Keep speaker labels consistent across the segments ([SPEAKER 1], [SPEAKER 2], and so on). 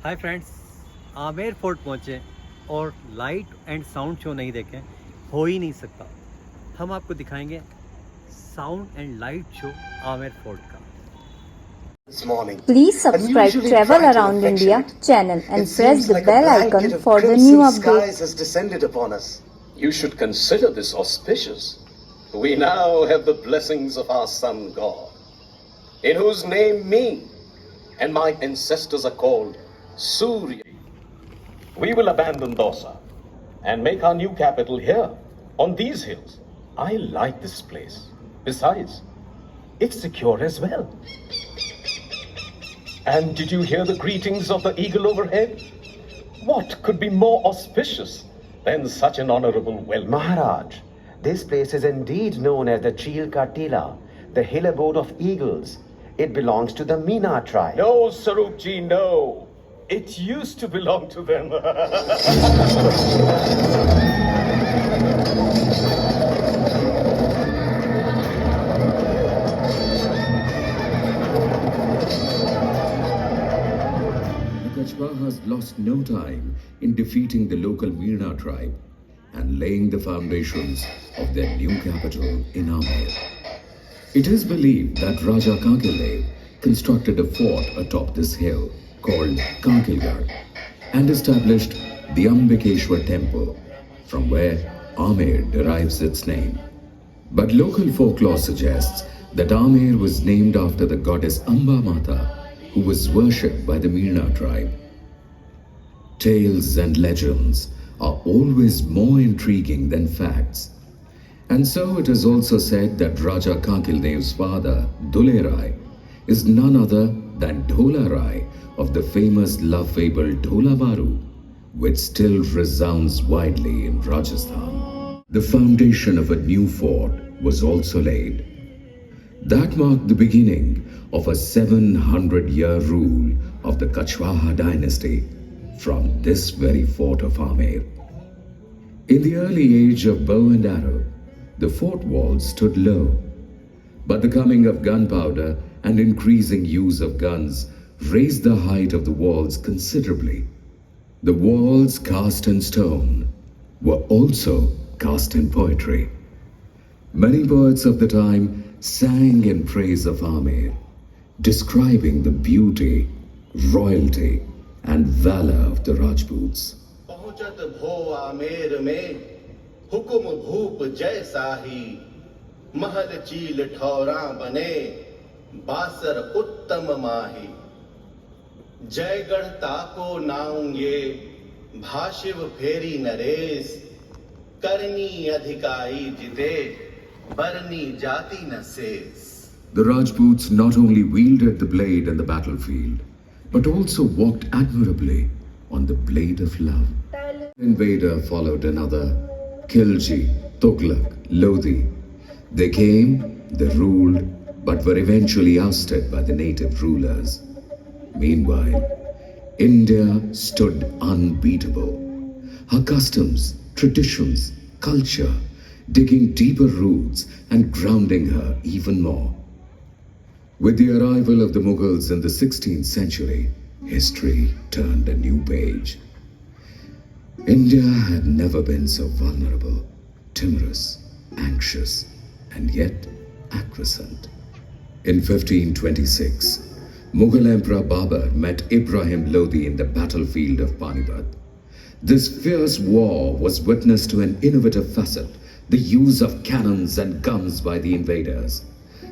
[SPEAKER 1] Hi friends, Amer fort पहुँचे और light and sound show नहीं देखें हो ही नहीं सकता। हम आपको दिखाएंगे sound and light show Amer fort का।
[SPEAKER 2] Please subscribe Travel Around India channel and press the bell icon for the new updates.
[SPEAKER 3] Has descended upon us. You should consider this auspicious. We now have the blessings of our sun god, in whose name me and my ancestors are called Surya. We will abandon Dosa and make our new capital here, on these hills. I like this place. Besides, it's secure as well. And did you hear the greetings of the eagle overhead? What could be more auspicious than such an honorable welcome?
[SPEAKER 4] Maharaj, this place is indeed known as the Chilka Tila, the hill abode of eagles. It belongs to the Meena tribe.
[SPEAKER 3] No, Sarupji, no. It used to belong to them.
[SPEAKER 5] Has lost no time in defeating the local Meena tribe and laying the foundations of their new capital in Amer. It is believed that Raja Kankildev constructed a fort atop this hill called Kankilgarh and established the Ambikeshwar temple, from where Amer derives its name. But local folklore suggests that Amer was named after the goddess Amba Mata, who was worshipped by the Meena tribe. Tales and legends are always more intriguing than facts. And so it is also said that Raja Kankildev's father, Dule Rai, is none other than Dhola Rai of the famous love fable Dhola Baru, which still resounds widely in Rajasthan. The foundation of a new fort was also laid. That marked the beginning of a 700-year rule of the Kachwaha dynasty from this very fort of Amer. In the early age of bow and arrow, the fort walls stood low. But the coming of gunpowder and increasing use of guns raised the height of the walls considerably. The walls cast in stone were also cast in poetry. Many poets of the time sang in praise of Amer, describing the beauty, royalty, and valor of the Rajputs.
[SPEAKER 6] पहुंचत भो आमेर में हुकुम भूप जैसा ही महल चील ठौरा बने बासर उत्तम माही जयगढ़ ताको नाऊं ये भाषिव फेरी नरेश करनी अधिकाई जिते बरनी जाति न शेष.
[SPEAKER 5] The Rajputs not only wielded the blade in the battlefield, but also walked admirably on the blade of love. Invader followed another, Khilji, Tughlaq, Lodi. They came, they ruled, but were eventually ousted by the native rulers. Meanwhile, India stood unbeatable. Her customs, traditions, culture, digging deeper roots and grounding her even more. With the arrival of the Mughals in the 16th century, history turned a new page. India had never been so vulnerable, timorous, anxious, and yet acquiescent. In 1526, Mughal Emperor Babur met Ibrahim Lodi in the battlefield of Panipat. This fierce war was witness to an innovative facet, the use of cannons and guns by the invaders.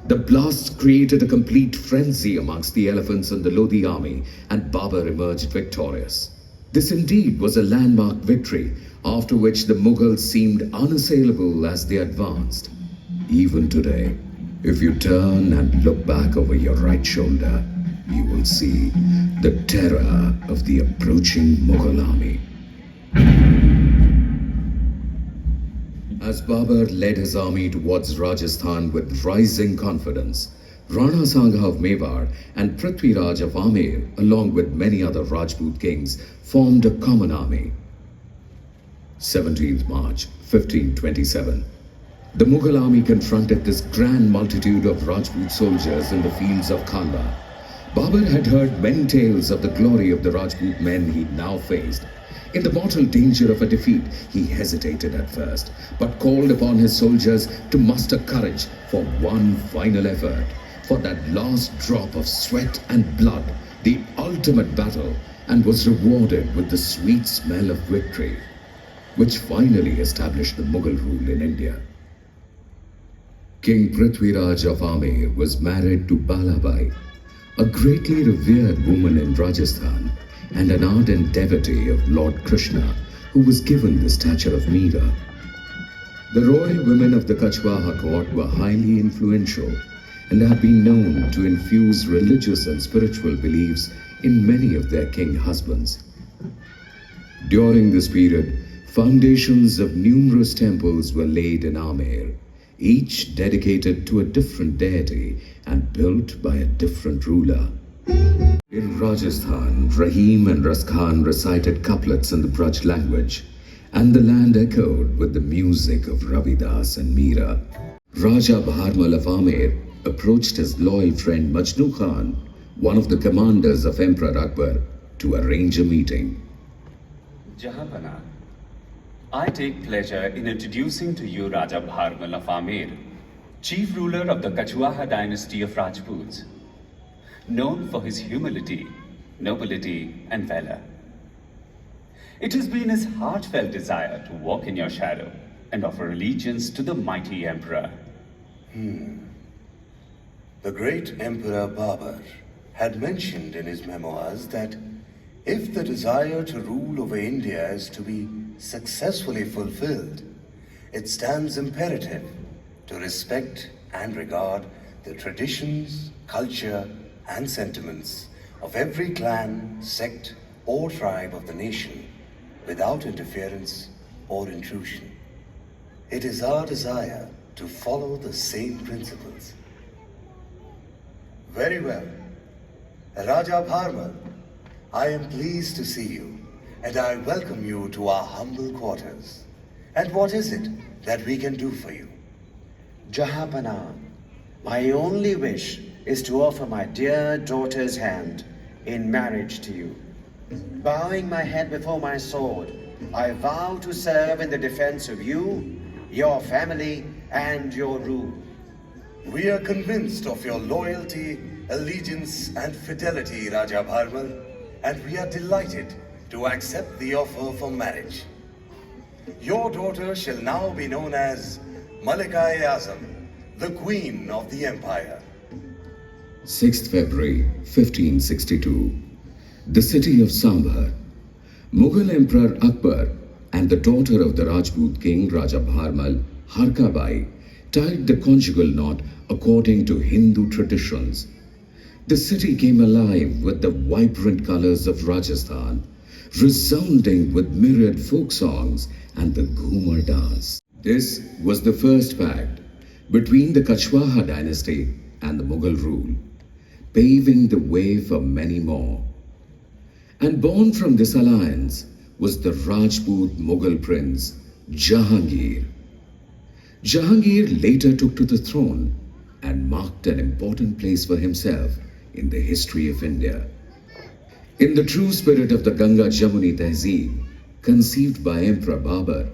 [SPEAKER 5] The blasts created a complete frenzy amongst the elephants in the Lodi army, and Babur emerged victorious. This indeed was a landmark victory, after which the Mughals seemed unassailable as they advanced. Even today, if you turn and look back over your right shoulder, you will see the terror of the approaching Mughal army. As Babur led his army towards Rajasthan with rising confidence, Rana Sangha of Mewar and Prithviraj of Amer, along with many other Rajput kings, formed a common army. 17th March 1527. The Mughal army confronted this grand multitude of Rajput soldiers in the fields of Khanwa. Babur had heard many tales of the glory of the Rajput men he now faced. In the mortal danger of a defeat, he hesitated at first, but called upon his soldiers to muster courage for one final effort, for that last drop of sweat and blood, the ultimate battle, and was rewarded with the sweet smell of victory, which finally established the Mughal rule in India. King Prithviraj of Amer was married to Balabai, a greatly revered woman in Rajasthan and an ardent devotee of Lord Krishna, who was given the stature of Meera. The royal women of the Kachwaha court were highly influential and have been known to infuse religious and spiritual beliefs in many of their king husbands. During this period, foundations of numerous temples were laid in Amer, each dedicated to a different deity and built by a different ruler. In Rajasthan, Rahim and Raskhan recited couplets in the Braj language, and the land echoed with the music of Ravidas and Meera. Raja Bharmal of Amer approached his loyal friend Majnu Khan, one of the commanders of Emperor Akbar, to arrange a meeting.
[SPEAKER 7] Jahanpana, I take pleasure in introducing to you Raja Bharmal of Amer, chief ruler of the Kachwaha dynasty of Rajputs, known for his humility, nobility, and valor. It has been his heartfelt desire to walk in your shadow and offer allegiance to the mighty emperor.
[SPEAKER 6] The great Emperor Babur had mentioned in his memoirs that if the desire to rule over India is to be successfully fulfilled, it stands imperative to respect and regard the traditions, culture, and sentiments of every clan, sect, or tribe of the nation without interference or intrusion. It is our desire to follow the same principles. Very well. Raja Bharmal, I am pleased to see you, and I welcome you to our humble quarters. And what is it that we can do for you?
[SPEAKER 4] Jahanpana, my only wish is to offer my dear daughter's hand in marriage to you. Bowing my head before my sword, I vow to serve in the defense of you, your family, and your rule.
[SPEAKER 6] We are convinced of your loyalty, allegiance, and fidelity, Raja Bharmal, and we are delighted to accept the offer for marriage. Your daughter shall now be known as Malika-e-Azam, the Queen of the Empire.
[SPEAKER 5] 6th February 1562. The city of Sambar. Mughal Emperor Akbar and the daughter of the Rajput king Raja Bharmal, Harkabai, tied the conjugal knot according to Hindu traditions. The city came alive with the vibrant colors of Rajasthan, resounding with myriad folk songs and the Ghumar dance. This was the first pact between the Kachwaha dynasty and the Mughal rule, paving the way for many more. And born from this alliance was the Rajput Mughal prince Jahangir. Jahangir later took to the throne and marked an important place for himself in the history of India. In the true spirit of the Ganga Jamuni Tehzeeb, conceived by Emperor Babur,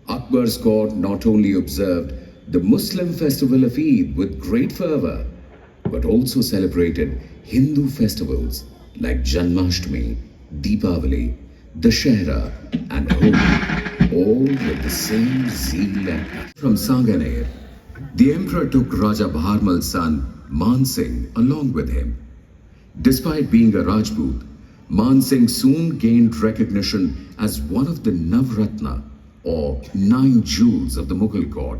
[SPEAKER 5] Akbar's court not only observed the Muslim festival of Eid with great fervor, but also celebrated Hindu festivals like Janmashtami, Deepavali, Dashera, and Holi, all with the same zeal and passion. From Sanganer, the emperor took Raja Bharmal's son Man Singh along with him. Despite being a Rajput, Man Singh soon gained recognition as one of the Navratna, or 9 jewels of the Mughal court,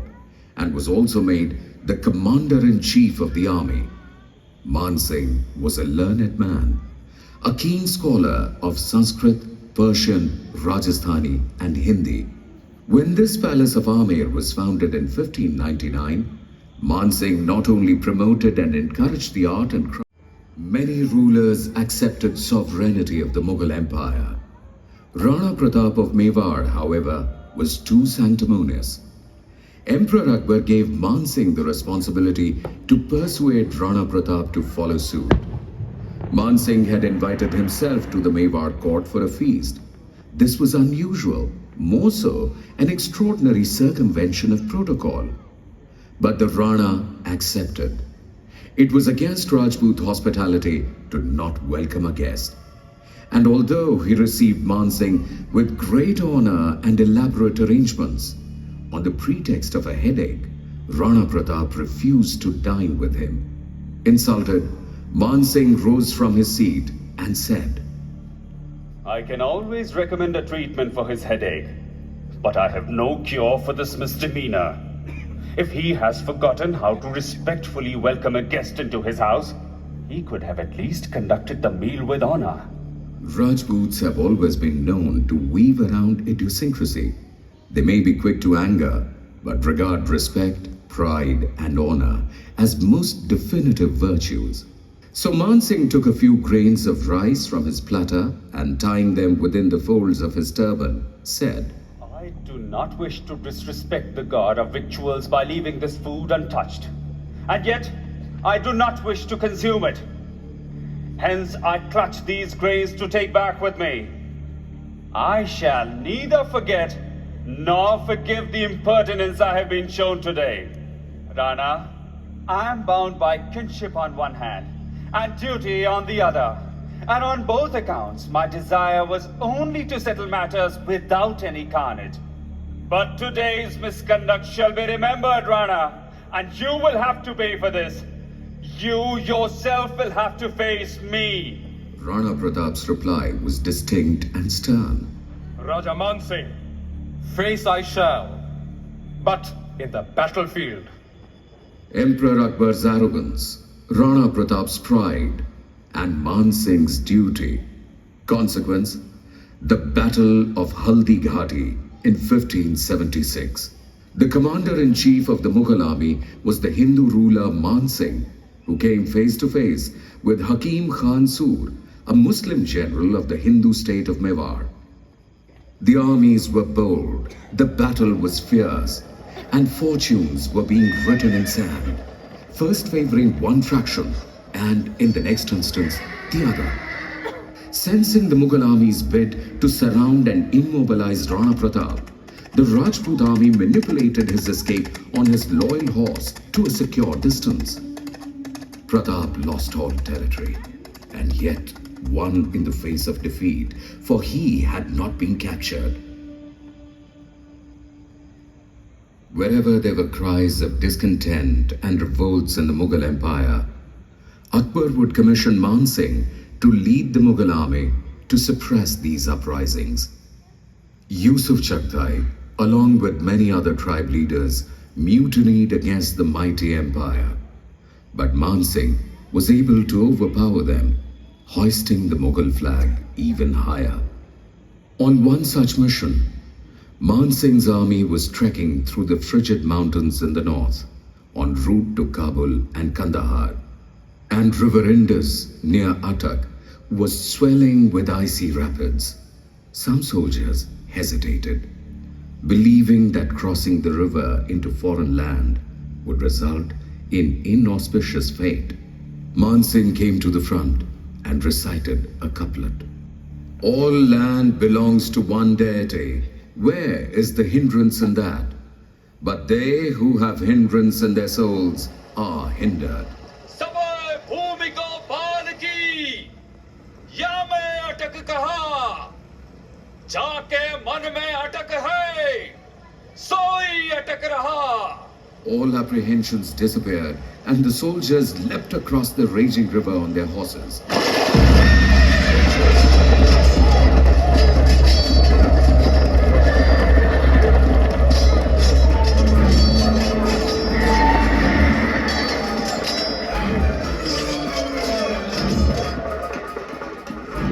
[SPEAKER 5] and was also made the commander-in-chief of the army. Man Singh was a learned man, a keen scholar of Sanskrit, Persian, Rajasthani, and Hindi. When this palace of Amer was founded in 1599, Man Singh not only promoted and encouraged the art and craft. Many rulers accepted sovereignty of the Mughal Empire. Rana Pratap of Mewar, however, was too sanctimonious. Emperor Akbar gave Man Singh the responsibility to persuade Rana Pratap to follow suit. Man Singh had invited himself to the Mewar court for a feast. This was unusual, more so an extraordinary circumvention of protocol. But the Rana accepted. It was against Rajput hospitality to not welcome a guest. And although he received Man Singh with great honor and elaborate arrangements, on the pretext of a headache, Rana Pratap refused to dine with him. Insulted, Man Singh rose from his seat and said,
[SPEAKER 7] I can always recommend a treatment for his headache, but I have no cure for this misdemeanor. If he has forgotten how to respectfully welcome a guest into his house, he could have at least conducted the meal with honor.
[SPEAKER 5] Rajputs have always been known to weave around idiosyncrasy. They may be quick to anger, but regard respect, pride, and honor as most definitive virtues. So Man Singh took a few grains of rice from his platter and, tying them within the folds of his turban, said,
[SPEAKER 7] I do not wish to disrespect the god of victuals by leaving this food untouched. And yet, I do not wish to consume it. Hence, I clutch these grains to take back with me. I shall neither forget nor forgive the impertinence I have been shown today. Rana, I am bound by kinship on one hand and duty on the other. And on both accounts, my desire was only to settle matters without any carnage. But today's misconduct shall be remembered, Rana, and you will have to pay for this. You yourself will have to face me.
[SPEAKER 5] Rana Pratap's reply was distinct and stern.
[SPEAKER 8] Raja Man Singh, face I shall, but in the battlefield.
[SPEAKER 5] Emperor Akbar's arrogance, Rana Pratap's pride, and Man Singh's duty. Consequence, the Battle of Haldighati in 1576. The commander-in-chief of the Mughal army was the Hindu ruler Man Singh, who came face to face with Hakim Khan Sur, a Muslim general of the Hindu state of Mewar. The armies were bold, the battle was fierce, and fortunes were being written in sand, first favoring one faction and, in the next instance, the other. Sensing the Mughal army's bid to surround and immobilize Rana Pratap, the Rajput army manipulated his escape on his loyal horse to a secure distance. Pratap lost all territory, and yet won in the face of defeat, for he had not been captured. Wherever there were cries of discontent and revolts in the Mughal Empire, Akbar would commission Man Singh to lead the Mughal army to suppress these uprisings. Yusuf Chagatai, along with many other tribe leaders, mutinied against the mighty empire. But Man Singh was able to overpower them, hoisting the Mughal flag even higher. On one such mission, Man Singh's army was trekking through the frigid mountains in the north, en route to Kabul and Kandahar, and River Indus near Attock was swelling with icy rapids. Some soldiers hesitated, believing that crossing the river into foreign land would result in inauspicious fate. Man Singh came to the front and recited a couplet. All land belongs to one deity. Where is the hindrance in that? But they who have hindrance in their souls are hindered.
[SPEAKER 8] Sawai bhumi ko baan ki, ya main atak kaha, jaake man mein atak hai, soi atak raha.
[SPEAKER 5] All apprehensions disappeared, and the soldiers leapt across the raging river on their horses.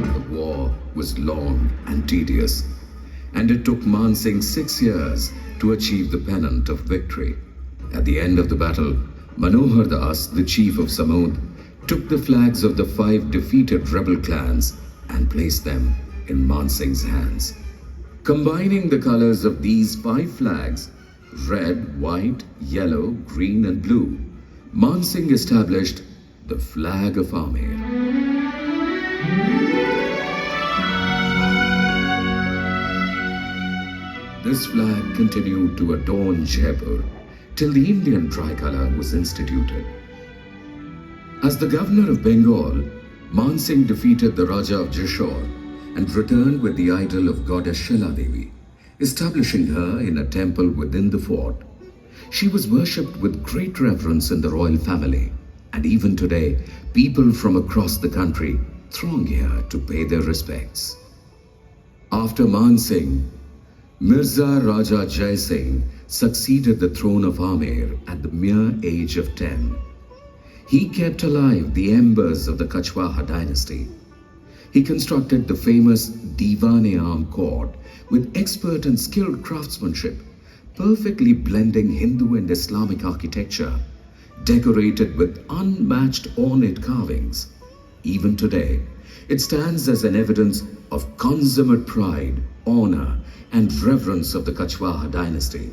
[SPEAKER 5] The war was long and tedious, and it took Man Singh 6 years to achieve the pennant of victory. At the end of the battle, Manohar Das, the chief of Samod, took the flags of the 5 defeated rebel clans and placed them in Man Singh's hands. Combining the colors of these 5 flags, red, white, yellow, green and blue, Man Singh established the flag of Amer. This flag continued to adorn Jaipur till the Indian tricolour was instituted. As the governor of Bengal, Man Singh defeated the Raja of Jashore and returned with the idol of goddess Shila Devi, establishing her in a temple within the fort. She was worshipped with great reverence in the royal family, and even today, people from across the country throng here to pay their respects. After Man Singh, Mirza Raja Jai Singh succeeded the throne of Amer at the mere age of 10. He kept alive the embers of the Kachwaha dynasty. He constructed the famous Diwan-e-Am court with expert and skilled craftsmanship, perfectly blending Hindu and Islamic architecture, decorated with unmatched ornate carvings. Even today, it stands as an evidence of consummate pride, honor, and reverence of the Kachwaha dynasty.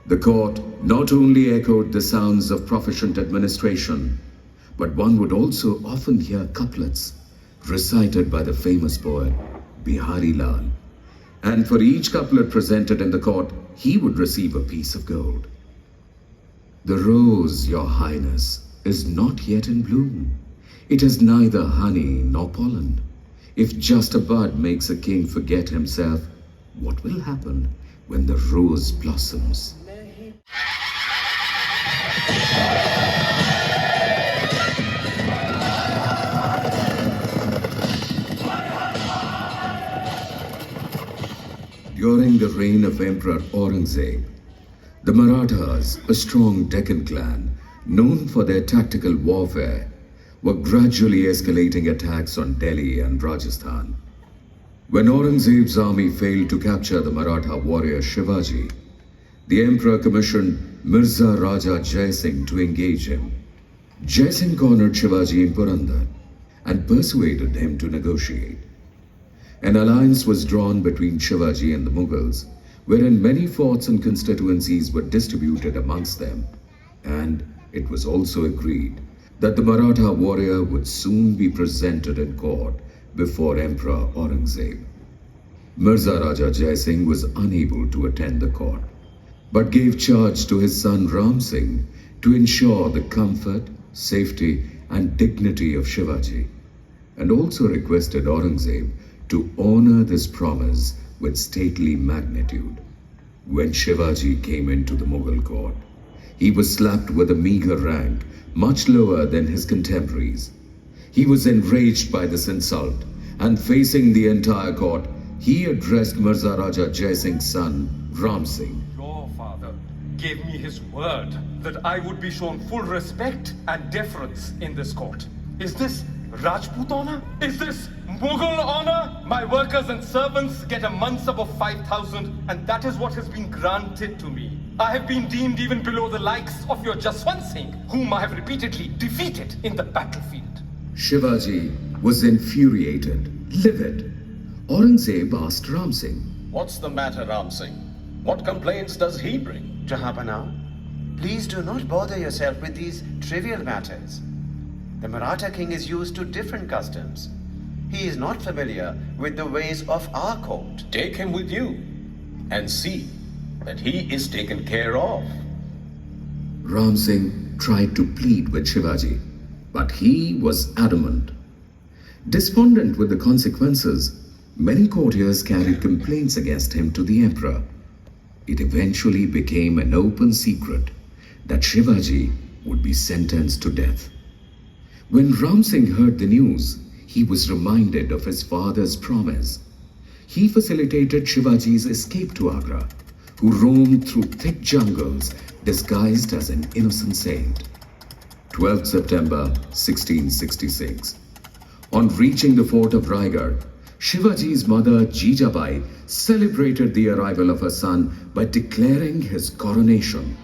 [SPEAKER 5] The court not only echoed the sounds of proficient administration, but one would also often hear couplets recited by the famous poet Bihari Lal. And for each couplet presented in the court, he would receive a piece of gold. The rose, your highness, is not yet in bloom. It has neither honey nor pollen. If just a bud makes a king forget himself, what will happen when the rose blossoms? During the reign of Emperor Aurangzeb, the Marathas, a strong Deccan clan known for their tactical warfare, were gradually escalating attacks on Delhi and Rajasthan. When Aurangzeb's army failed to capture the Maratha warrior Shivaji, the emperor commissioned Mirza Raja Jai Singh to engage him. Jai Singh cornered Shivaji in Purandar and persuaded him to negotiate. An alliance was drawn between Shivaji and the Mughals, wherein many forts and constituencies were distributed amongst them, and it was also agreed that the Maratha warrior would soon be presented in court before Emperor Aurangzeb. Mirza Raja Jai Singh was unable to attend the court, but gave charge to his son Ram Singh to ensure the comfort, safety, and dignity of Shivaji, and also requested Aurangzeb to honor this promise with stately magnitude. When Shivaji came into the Mughal court, he was slapped with a meager rank much lower than his contemporaries. He was enraged by this insult, and facing the entire court, he addressed Mirza Raja Jai Singh's son, Ram Singh.
[SPEAKER 8] Your father gave me his word that I would be shown full respect and deference in this court. Is this Rajput honor? Is this Mughal honor? My workers and servants get a mansab of 5,000, and that is what has been granted to me. I have been deemed even below the likes of your Jaswant Singh, whom I have repeatedly defeated in the battlefield.
[SPEAKER 5] Shivaji was infuriated, livid. Aurangzeb asked Ram Singh,
[SPEAKER 3] What's the matter, Ram Singh? What complaints does he bring?
[SPEAKER 4] Jahanpana, please do not bother yourself with these trivial matters. The Maratha king is used to different customs. He is not familiar with the ways of our court.
[SPEAKER 3] Take him with you and see that he is taken care of.
[SPEAKER 5] Ram Singh tried to plead with Shivaji, but he was adamant. Despondent with the consequences, many courtiers carried complaints against him to the emperor. It eventually became an open secret that Shivaji would be sentenced to death. When Ram Singh heard the news, he was reminded of his father's promise. He facilitated Shivaji's escape to Agra, who roamed through thick jungles disguised as an innocent saint. 12th September 1666. On reaching the fort of Raigad, Shivaji's mother Jijabai celebrated the arrival of her son by declaring his coronation.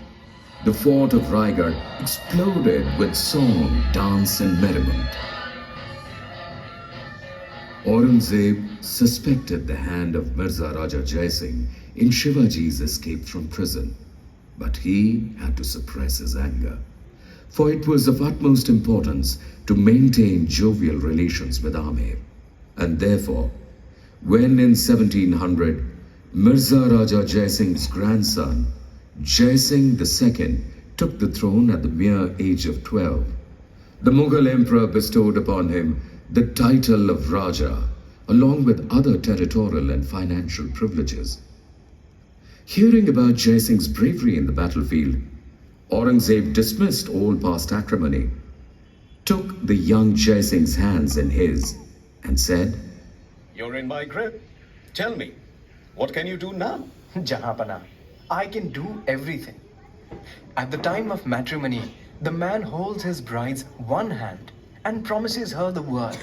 [SPEAKER 5] The fort of Raigad exploded with song, dance, and merriment. Aurangzeb suspected the hand of Mirza Raja Jai Singh in Shivaji's escape from prison, but he had to suppress his anger. for it was of utmost importance to maintain jovial relations with Amer. And therefore, when in 1700 Mirza Raja Jai Singh's grandson, Jai Singh II, took the throne at the mere age of 12, the Mughal emperor bestowed upon him the title of Raja, along with other territorial and financial privileges. Hearing about Jai Singh's bravery in the battlefield, Aurangzeb dismissed all past acrimony, took the young Jai Singh's hands in his, and said,
[SPEAKER 3] You're in my grip. Tell me, what can you do now?
[SPEAKER 9] Jahanpana, I can do everything. At the time of matrimony, the man holds his bride's one hand and promises her the world,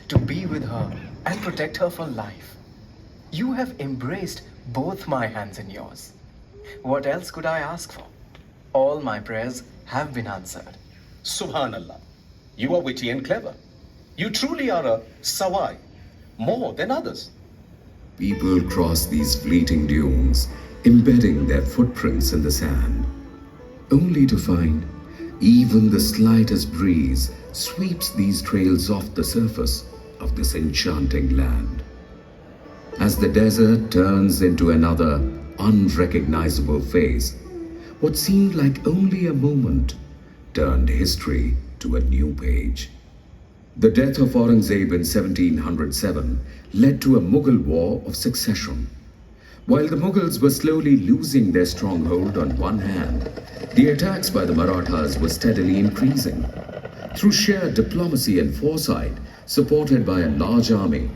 [SPEAKER 9] to be with her and protect her for life. You have embraced both my hands in yours. What else could I ask for? All my prayers have been answered.
[SPEAKER 3] Subhanallah. You are witty and clever. You truly are a sawai, more than others.
[SPEAKER 5] People cross these fleeting dunes, embedding their footprints in the sand, only to find even the slightest breeze sweeps these trails off the surface of this enchanting land. As the desert turns into another unrecognizable phase, what seemed like only a moment turned history to a new page. The death of Aurangzeb in 1707 led to a Mughal war of succession. While the Mughals were slowly losing their stronghold on one hand, the attacks by the Marathas were steadily increasing. Through sheer diplomacy and foresight, supported by a large army,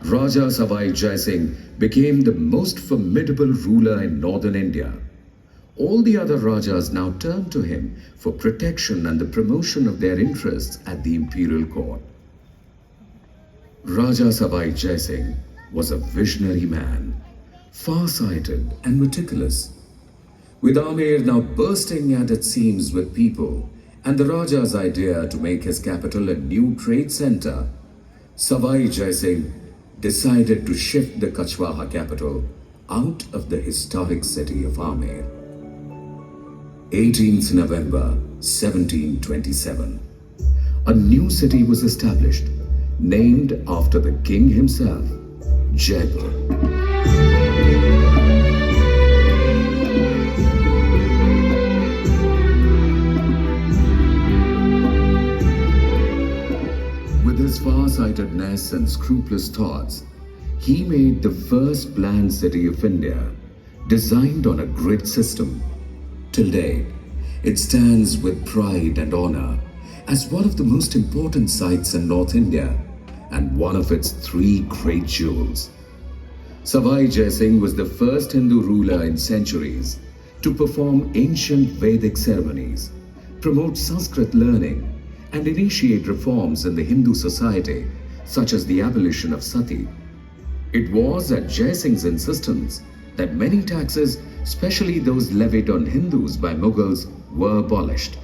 [SPEAKER 5] Raja Sawai Jai Singh became the most formidable ruler in northern India. All the other Rajas now turned to him for protection and the promotion of their interests at the imperial court. Raja Sawai Jai Singh was a visionary man, far-sighted and meticulous. With Amer now bursting at its seams with people and the Raja's idea to make his capital a new trade center, Sawai Jai Singh decided to shift the Kachwaha capital out of the historic city of Amer. 18th November 1727. A new city was established, named after the king himself, Jaipur. With his far-sightedness and scrupulous thoughts, he made the first planned city of India, designed on a grid system. Till date, it stands with pride and honor as one of the most important sites in North India and one of its three great jewels. Sawai Jai Singh was the first Hindu ruler in centuries to perform ancient Vedic ceremonies, promote Sanskrit learning, and initiate reforms in the Hindu society, such as the abolition of sati. It was at Jai Singh's insistence that many taxes, especially those levied on Hindus by Mughals, were abolished.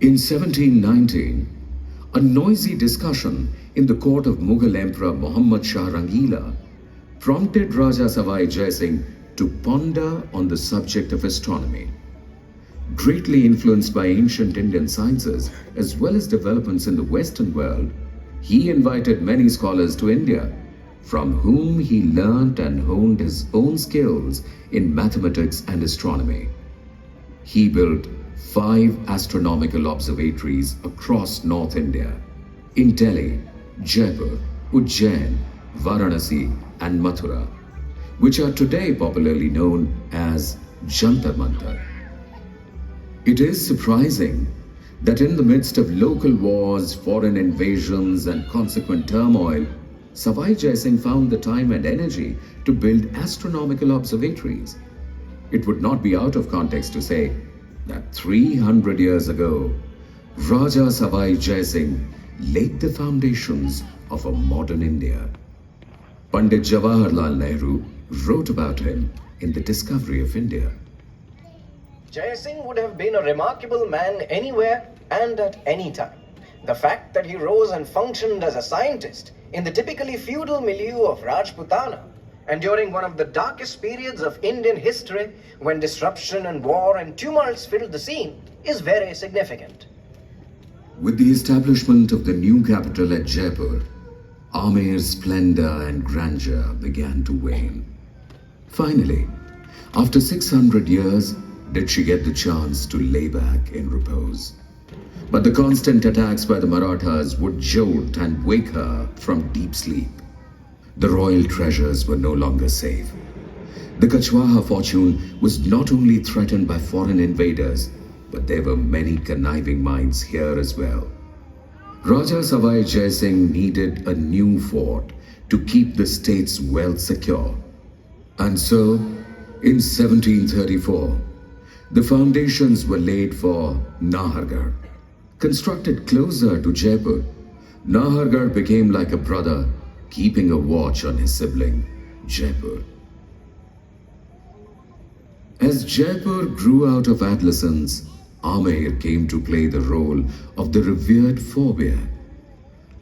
[SPEAKER 5] In 1719, a noisy discussion in the court of Mughal Emperor Muhammad Shah Rangila prompted Raja Sawai Jai Singh to ponder on the subject of astronomy. Greatly influenced by ancient Indian sciences as well as developments in the Western world, he invited many scholars to India, from whom he learnt and honed his own skills in mathematics and astronomy. He built 5 astronomical observatories across North India, in Delhi, Jaipur, Ujjain, Varanasi and Mathura, which are today popularly known as Jantar Mantar. It is surprising that in the midst of local wars, foreign invasions and consequent turmoil, Sawai Jai Singh found the time and energy to build astronomical observatories. It would not be out of context to say that 300 years ago, Raja Sawai Jai Singh laid the foundations of a modern India. Pandit Jawaharlal Nehru wrote about him in The Discovery of India.
[SPEAKER 9] Jai Singh would have been a remarkable man anywhere and at any time. The fact that he rose and functioned as a scientist in the typically feudal milieu of Rajputana, and during one of the darkest periods of Indian history, when disruption and war and tumults filled the scene,
[SPEAKER 10] is very significant.
[SPEAKER 5] With the establishment of the new capital at Jaipur, Amer's splendor and grandeur began to wane. Finally, after 600 years, did she get the chance to lay back in repose. But the constant attacks by the Marathas would jolt and wake her from deep sleep. The royal treasures were no longer safe. The Kachwaha fortune was not only threatened by foreign invaders, but there were many conniving minds here as well. Raja Sawai Jai Singh needed a new fort to keep the state's wealth secure. And so, in 1734, the foundations were laid for Nahargarh. Constructed closer to Jaipur, Nahargarh became like a brother, keeping a watch on his sibling, Jaipur. As Jaipur grew out of adolescence, Amer came to play the role of the revered forebear.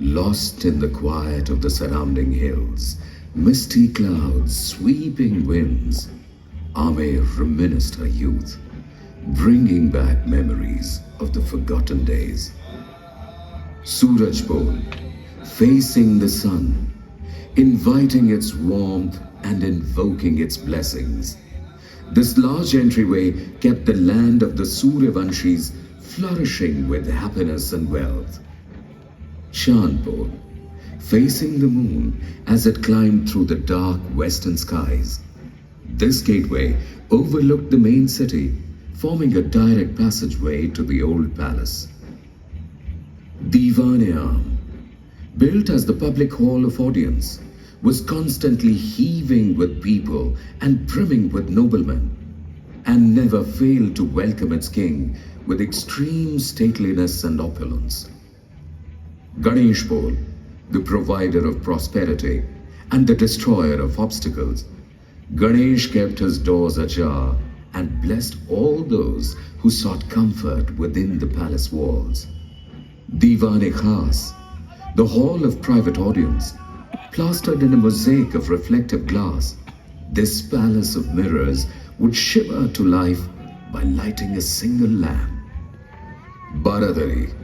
[SPEAKER 5] Lost in the quiet of the surrounding hills, misty clouds, sweeping winds, Amer reminisced her youth, bringing back memories of the forgotten days. Surajpol, facing the sun, inviting its warmth and invoking its blessings. This large entryway kept the land of the Suryavanshis flourishing with happiness and wealth. Chandpur, facing the moon as it climbed through the dark western skies. This gateway overlooked the main city, forming a direct passageway to the old palace. Divan-e-Aam, built as the public hall of audience, was constantly heaving with people and brimming with noblemen, and never failed to welcome its king with extreme stateliness and opulence. Ganeshpur, the provider of prosperity and the destroyer of obstacles, Ganesh kept his doors ajar and blessed all those who sought comfort within the palace walls. Divan-e-Khas, the hall of private audience, plastered in a mosaic of reflective glass, this palace of mirrors would shimmer to life by lighting a single lamp. Baradari,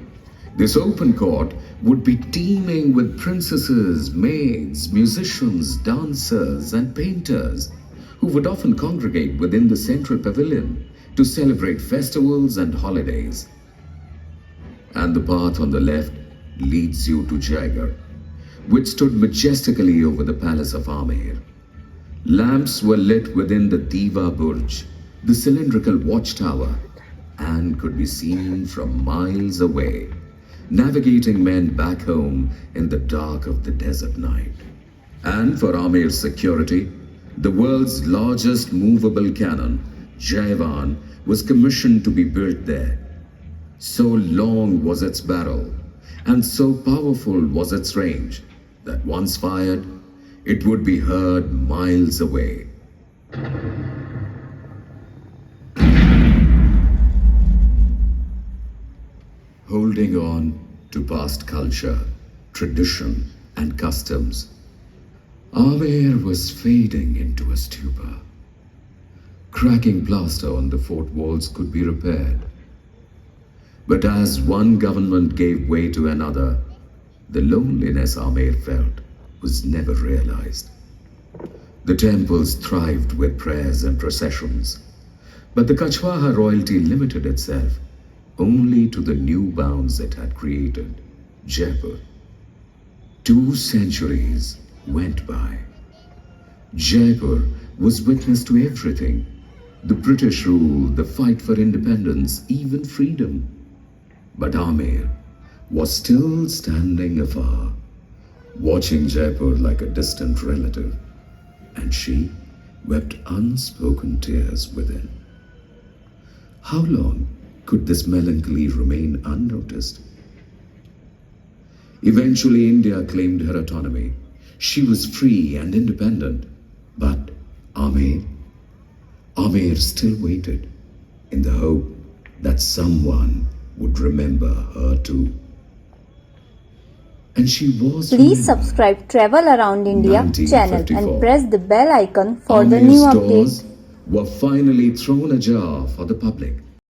[SPEAKER 5] this open court would be teeming with princesses, maids, musicians, dancers, and painters who would often congregate within the central pavilion to celebrate festivals and holidays. And the path on the left leads you to Jaigarh, which stood majestically over the palace of Amer. Lamps were lit within the Diva Burj, the cylindrical watchtower, and could be seen from miles away, navigating men back home in the dark of the desert night. And for Amer's security, the world's largest movable cannon, Jaivan, was commissioned to be built there. So long was its barrel, and so powerful was its range, that once fired, it would be heard miles away. Holding on to past culture, tradition, and customs, Amer was fading into a stupor. Cracking plaster on the fort walls could be repaired. But as one government gave way to another, the loneliness Amer felt was never realized. The temples thrived with prayers and processions, but the Kachwaha royalty limited itself only to the new bounds it had created, Jaipur. 2 centuries went by. Jaipur was witness to everything: the British rule, the fight for independence, even freedom. But Amer was still standing afar, watching Jaipur like a distant relative, and she wept unspoken tears within. How long could this melancholy remain unnoticed? Eventually, India claimed her autonomy. She was free and independent. But Amer still waited in the hope that someone would remember her too. And she was
[SPEAKER 2] Please
[SPEAKER 5] remembered.
[SPEAKER 2] subscribe Travel Around India channel
[SPEAKER 5] 1954.
[SPEAKER 2] and press the bell icon for the
[SPEAKER 5] Amer's
[SPEAKER 2] new
[SPEAKER 5] doors
[SPEAKER 2] update.
[SPEAKER 5] were finally thrown ajar for the public.